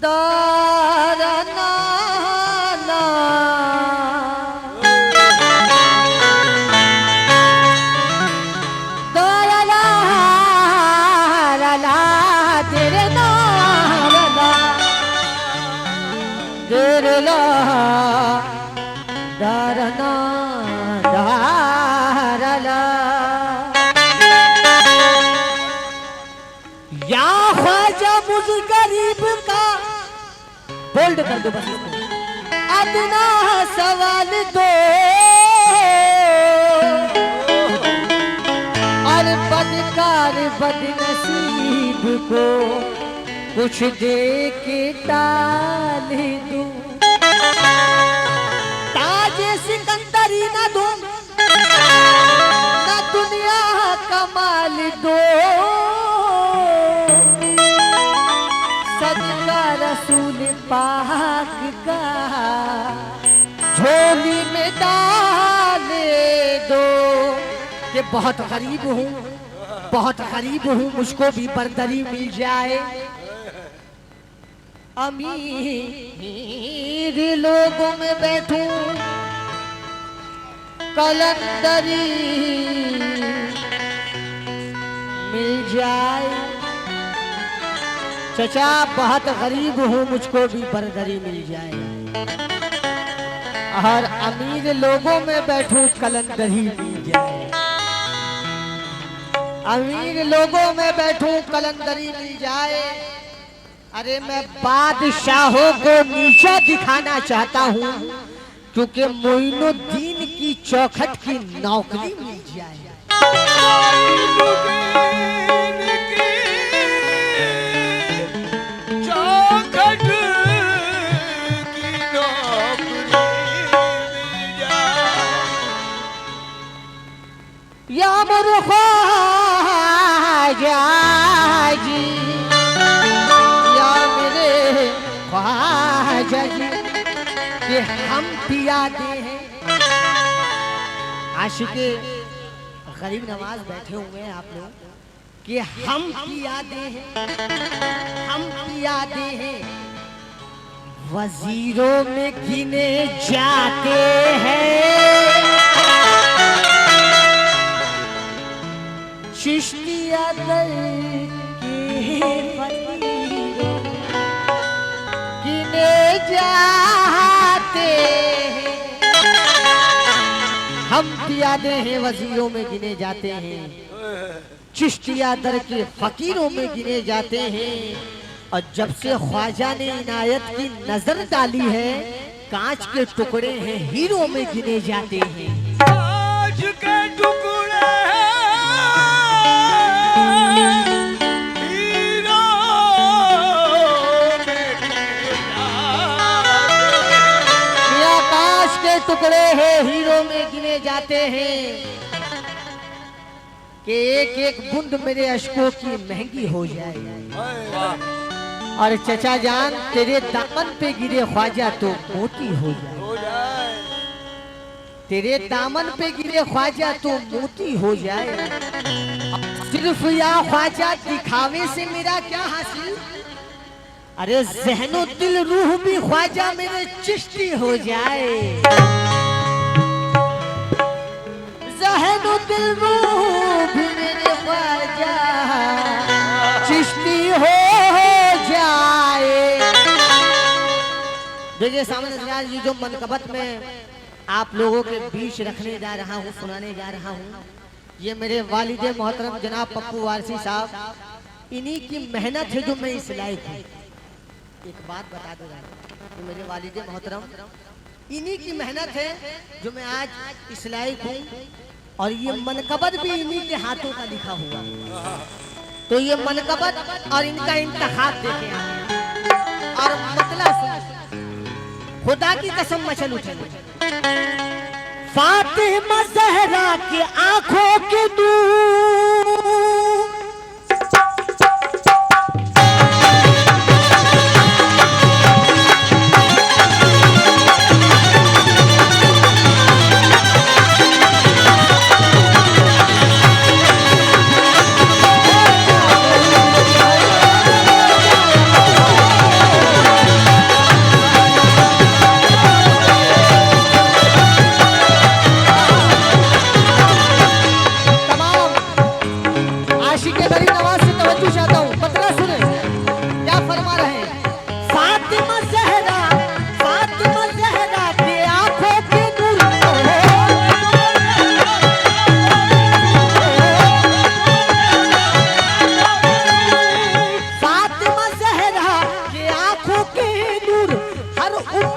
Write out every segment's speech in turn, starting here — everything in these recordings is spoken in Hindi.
दारना दारना दारला या ख्वाजा मुझ गरीब का बोल्ड कर दो बस अदना सवाल दो और बदकार बदनसीब को कुछ दे के टाल दूं ताजे सिकंदरी न दूं न दुनिया का माल दो सदका रसूल पाक का झोली में डाल दो कि बहुत गरीब हूँ मुझको भी बरदरी मिल जाए अमीर लोगों में बैठूं कलंदरी मिल जाए चचा बहुत गरीब हूँ मुझको भी बरदरी मिल जाए और अमीर लोगों में बैठूं कलंदरी मिल जाए अमीर लोगों में बैठूं कलंदरी मिल जाए अरे मैं बादशाहों को नीचा दिखाना चाहता हूँ क्योंकि मोइनुद्दीन की चौखट की नौकरी मिल जाए चौखट की नौकरी मिल जाए या मेरे ख्वाजा जी ख्वाजा जी कि हम पियादे हैं आशिके गरीब नवाज बैठे हुए हैं आप लोग कि हम पियादे हैं वजीरों में गिने जाते हैं चिश्तिया दर जाते हैं हम पियादे हैं वजीरों में गिने जाते हैं चिश्तिया दर के फकीरों में गिने जाते हैं और जब से ख्वाजा ने इनायत की नजर डाली है कांच के टुकड़े हैं हीरो में गिने जाते हैं कांच के टुकड़े टुकड़े हैं हीरो में गिने जाते हैं कि एक एक बूंद मेरे अश्कों की महंगी हो जाए और चचा जान तेरे दामन पे गिरे ख्वाजा तो मोती हो जाए तेरे दामन पे गिरे ख्वाजा तो मोती हो जाए सिर्फ या ख्वाजा दिखावे से मेरा क्या हासिल अरे ज़हनो दिल रूह भी ख्वाजा मेरे चिश्ती हो जाए ज़हनो दिल रूह भी मेरे ख्वाजा चिश्ती हो जाए। देखिए सामने ये जो मनकबत में आप लोगों के बीच रखने जा रहा हूँ सुनाने जा रहा हूँ ये मेरे वालिदे मोहतरम जनाब पप्पू वारसी साहब इन्हीं की मेहनत है जो मैं इस लायक हूँ। एक बात बता दो कि मेरे वालिदे मोहतरम इन्हीं की मेहनत है जो मैं आज इस लायक हूँ और ये मनकबत भी इन्हीं के हाथों का लिखा हुआ तो ये मनकबत और इनका इंतखाब देखे और मतलब खुदा की कसम मचल उठे फातिमा ज़हरा की आंखों के दूर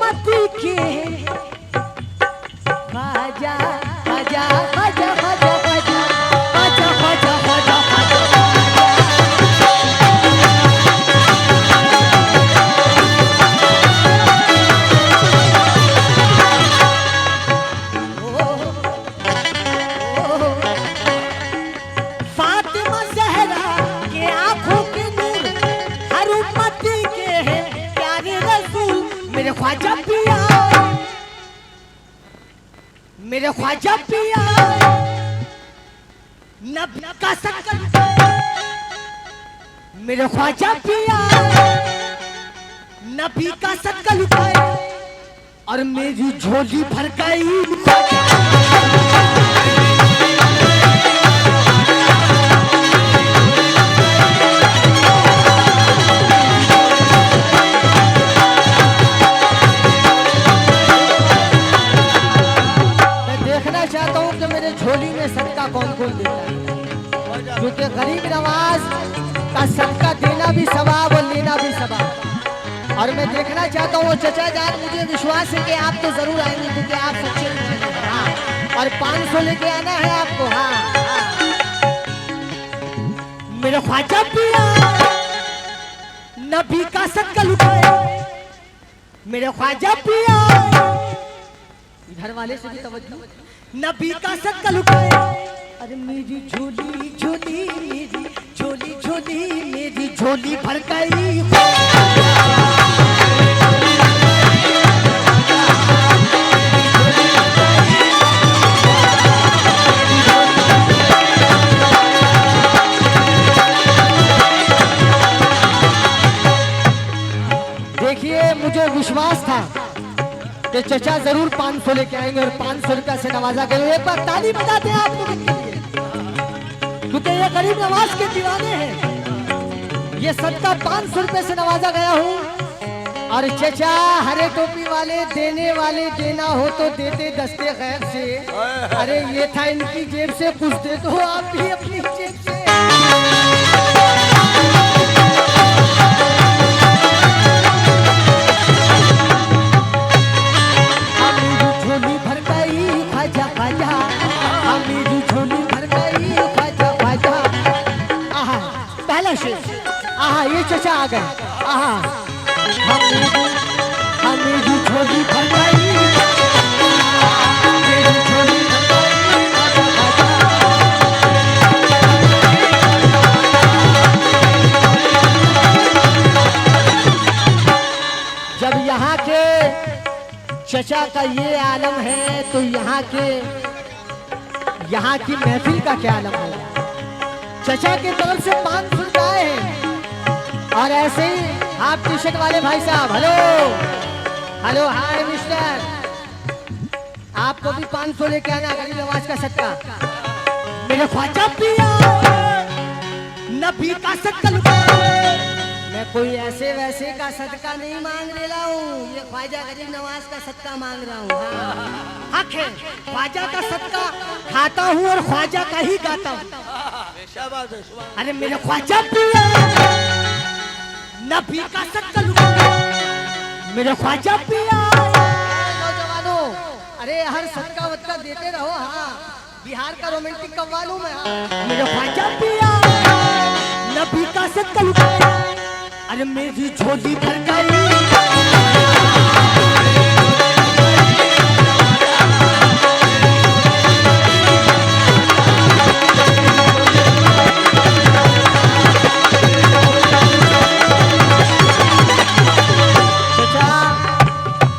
मती के ख्वाजा ख्वाजा ख्वाजा ख्वाजा ख्वाजा ख्वाजा ख्वाजा ख्वाजा फातिमा ज़हरा के आंखों के नूर, हर उम्मती के हैं प्यारे रसूल। मेरे ख्वाजा पिया, मेरे ख्वाजा पिया, नबी का सदका, मेरे ख्वाजा पिया नबी का सदका लुटाए और मेरी झोली भर गई ख्वाजा। चाहता हूँ कि मेरे झोली में सदका कौन कौन देता है, क्योंकि गरीब नवाज का सदका देना भी सवाब और लेना भी सवाब। और मैं देखना चाहता हूँ चचा जान, मुझे विश्वास है कि आप तो जरूर आएंगे क्योंकि आप सच्चे हैं। हाँ, और 500 लेके आना है आपको। हाँ, मेरे ख्वाजा पिया नबी का सदका लुटाए, मेरे ख्वाजा पिया, घर वाले से भी तवज्जो, नबी का सदका लुटाए। अरे मेरी झोली झोली, मेरी झोली झोली, मेरी झोली भर गई। देखिए मुझे विश्वास था कि चचा जरूर 500 लेके आएंगे और 500 रुपया से नवाजा करेंगे। एक बार ताली बजाते हैं आप लोगों के लिए, क्योंकि ये गरीब नवाज के दीवाने हैं। ये सदका 500 रुपए से नवाजा गया हूँ। और चचा हरे टोपी वाले देने वाले, देना हो तो देते दस्ते गैब से। अरे ये था इनकी जेब से, कुछ दे दो आप भी अपनी जेब से। झोली भर गई ख्वाजा ख्वाजा, मेरी झोली भर गई ख्वाजा ख्वाजा। आहा पहला शेर, आहा ये चचा आ गए। आहा मेरी झोली भर गई, मेरी झोली भर गई ख्वाजा ख्वाजा। जब यहाँ के चचा का ये आलम है तो यहाँ की महफिल का क्या आलम है। चचा की तरफ से 500 रुपए हैं। और ऐसे ही आप टी शर्ट वाले भाई साहब, हेलो हेलो, हाय मिस्टर, आपको भी 500 लेके आना, गरीब नवाज का सदका। मेरे ख्वाजा पिया नबी का सदका लुटाए। मैं कोई ऐसे वैसे का सदका नहीं मांग रहा हूँ, ये ख्वाजा गरीब नवाज का सदका मांग रहा हूँ। हाँ, हक है, ख्वाजा का सदका खाता हूँ और ख्वाजा का ही गाता हूँ। अरे मेरे ख्वाजा पिया नबी का सदका लुटाए, मेरे ख्वाजा पिया। नौजवानों, अरे हर सदका वदका देते रहो। हाँ, बिहार का रोमांटिक कव्वालू में। मेरे ख्वाजा पिया नबी का सदका लुटाए। अरे मेरी झोली भर गई, चचा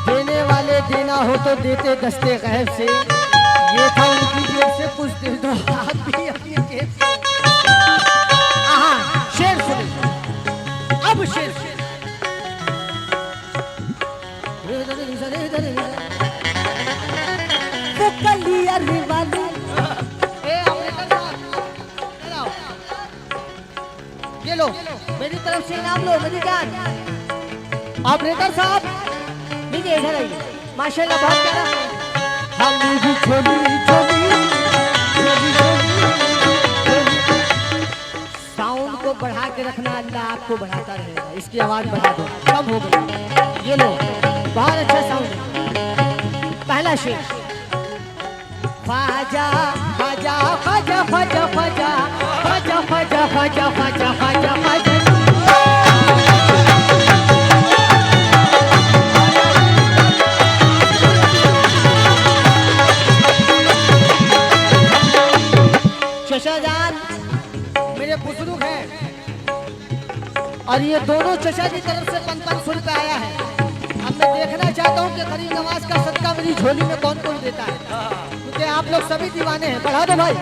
देने वाले देना हो तो देते दस्ते गैब से। ये था उनकी जेब से, कुछ दे दो आप भी अपनी जेब से। आहा शेर सुनिए, अब शेर वो कलिया वाली। ये लो मेरी तरफ से इनाम लो, मेरी जान। ऑपरेटर साहब लीजिए, इधर आइए। माशाल्लाह बहुत प्यारा। हम मेरी छोली छोली साउंड को बढ़ा के रखना, अल्लाह आपको बढ़ाता रहेगा। इसकी आवाज बढ़ा दो, कम हो गई। ये लो बहुत अच्छा साउंड। पहला शेर, ख्वाजा ख्वाजा ख्वाजा ख्वाजा ख्वाजा ख्वाजा ख्वाजा ख्वाजा ख्वाजा ख्वाजा ख्वाजा। चचाजान मेरे बुजुर्ग हैं और ये दोनों चचा की तरफ से 500 रुपये आया है। अब मैं देखना चाहता हूँ कि गरीब नवाज का सदका मेरी झोली में कौन कौन देता है, क्योंकि आप लोग सभी दीवाने हैं। बढ़ा दो भाई।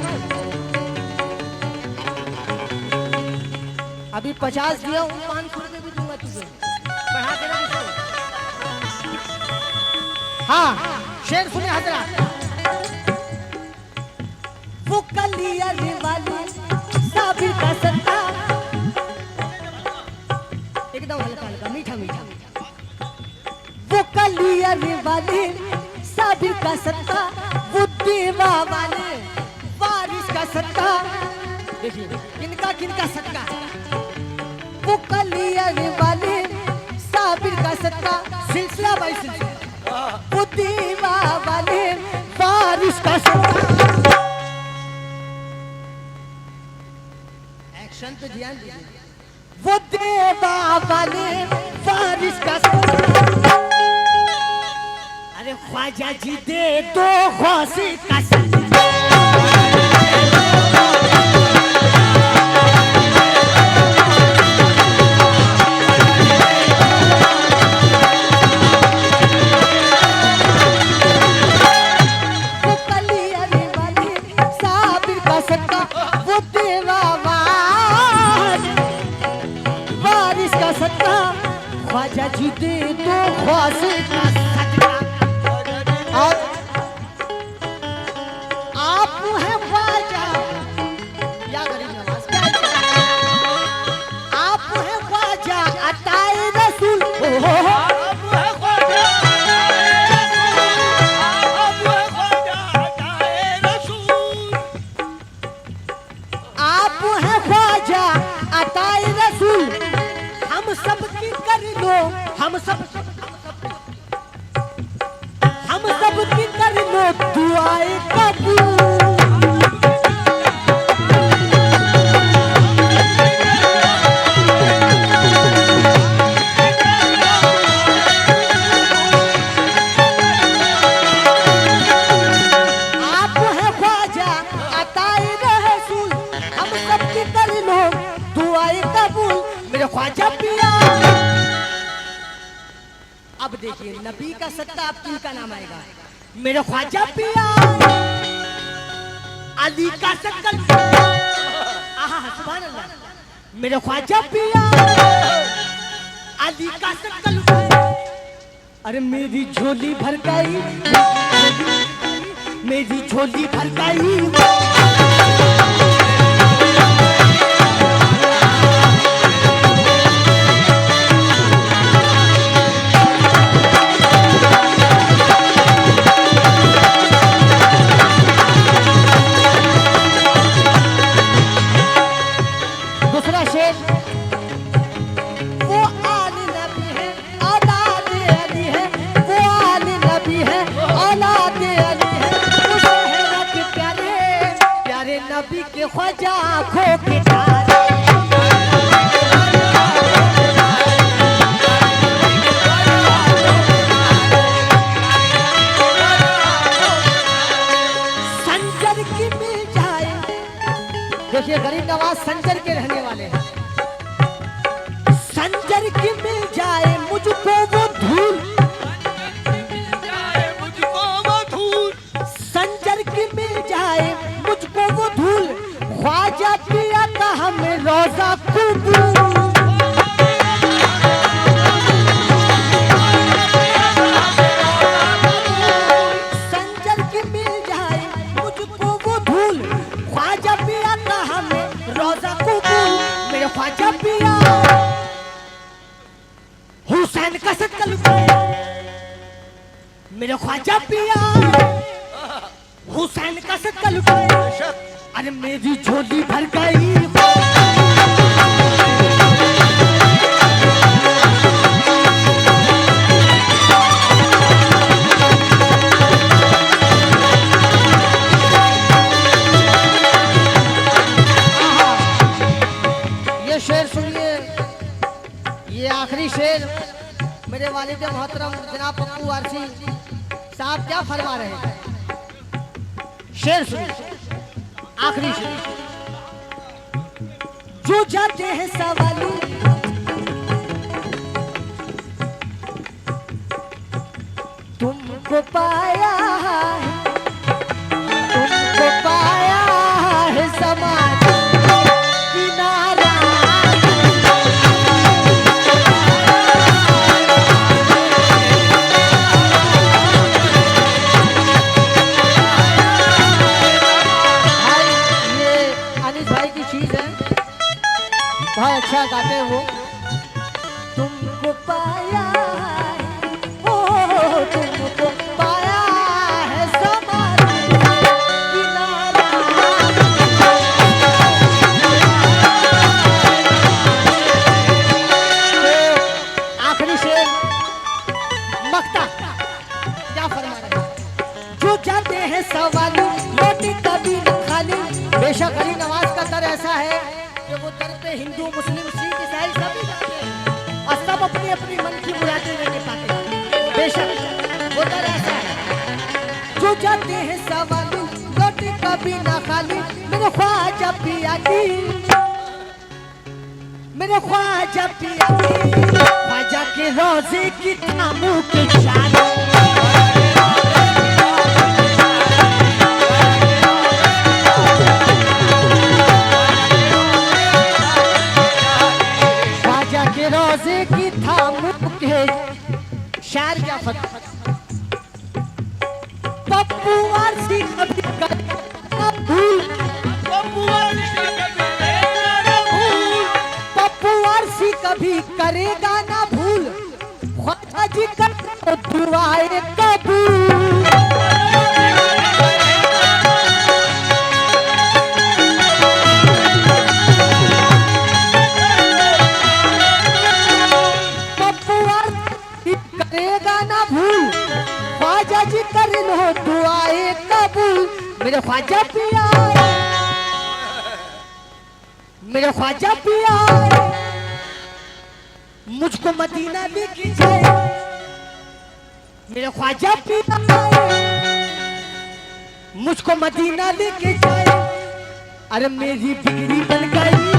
अभी 50 दिया हूँ, 500 रुपये भी दूंगा तुझे, बढ़ा के रख इसको। हाँ शेर सुने हजरा। वो कलिया वाली साबिर का सत्ता, एकदम हल्का हल्का मीठा मीठा। वो कलिया वाली साबिर का सत्ता, वो देवा वाले वारिस का सत्ता। देखिए किनका किनका सत्ता। वो कलिया वाले साबिर का सत्ता, सिलसिला बाई सिलसिला। वो देवा वाले वारिस का सत्ता। एक्शन पे ध्यान दीजिए। वो देवा वाले वारिस का सत्ता। अरे ख्वाजा जी दे दो गौसे का सत्ता। वो कलिया वाले साबिर का सत्ता, वो देवा सत्ता। ख्वाजा जी दे दो ख्वासे का सत्ता। और आप है ख्वाजा या गरीब नवाज, आप है ख्वाजा अताए रसूल। आप है ख्वाजा अताए रसूल। हम सबकी कर लो, हम सबकी कर लो दुआएं कबूल। आप है ख्वाजा अताए रसूल, हम सबकी कर लो दुआएं कबूल। मेरे ख्वाजा पिया। अब देखिए नबी का सत्ता, अब किनका नाम आएगा। मेरे ख्वाजा पिया अली का सत्ता। आहा सुभान अल्लाह। मेरे ख्वाजा पिया अली का सत्ता। अरे मेरी झोली भर गई, मेरी झोली भर गई। दूसरा शेर, वो आले नबी है औलाद अली है, वो आले नबी है औलाद अली है। वो शहरा के प्यारे प्यारे नबी के ख्वाजा आँखों के तारे। संजर की मिल जाए। देखिए गरीब नवाज संजर के रहने वाले हैं। संजर की मिल जाए मुझको वो धूल, संजर की मिल जाए मुझको वो धूल। ख्वाजा पिया का हमें रोजा कबूल। संजर की मिल जाए मुझको वो धूल। ख्वाजा पिया का हमें रोजा कबूल। मेरे ख्वाजा पिया हुसैन का सत्ता लुटाया। मेरे ख्वाजा पिया हुसैन का सत्ता लुटाया। अरे मेरी झोली भर गई। शेर मेरे वालिद मोहतरम जनाब पप्पू वारसी साहब क्या फरमा रहे हैं। शेर सुनिए, आखिरी शेर। जो जाते हैं सवाली तुमको पाया है, तुमको पाया है समाज किनारा। बहुत अच्छा गाते हैं वो। तुमको पाया है, ओ तुमको पाया है समाधि किनारा। तो आखिरी शेर मक्ता क्या फरमा रहे हैं। जो जाते हैं सवाली लौटे कभी न खाली। बेशक अली नवाज का दर ऐसा है कि वो दर पे हिंदू मुस्लिम सिख ईसाई सभी जाते हैं और सब अपनी अपनी मन की मुरादें लेने पाते हैं। बेशक वो दर ऐसा है। जो जाते हैं सवाली लौटे कभी ना खाली। मेरे ख्वाजा पिया की, मेरे ख्वाजा पिया की, ख्वाजा के रोजे की थामू के चारों। रोजे की थाम के शायर क्या फतवा। पप्पू वारसी कभी करेगा भूल, पप्पू वारसी कभी करेगा ना भूल, पप्पू वारसी कभी करेगा ना भूल। ख्वाजा जी कर तो दुआएं कबूल। करेगा ना भूल, ख्वाजा जी कर लो दुआएं कबूल। मेरे ख्वाजा पिया, मेरे ख्वाजा पिया, मुझको मदीना लेके जाए। मेरे ख्वाजा पिया, मुझको मदीना लेके जाए। अरे मेरी बिगड़ी बन गई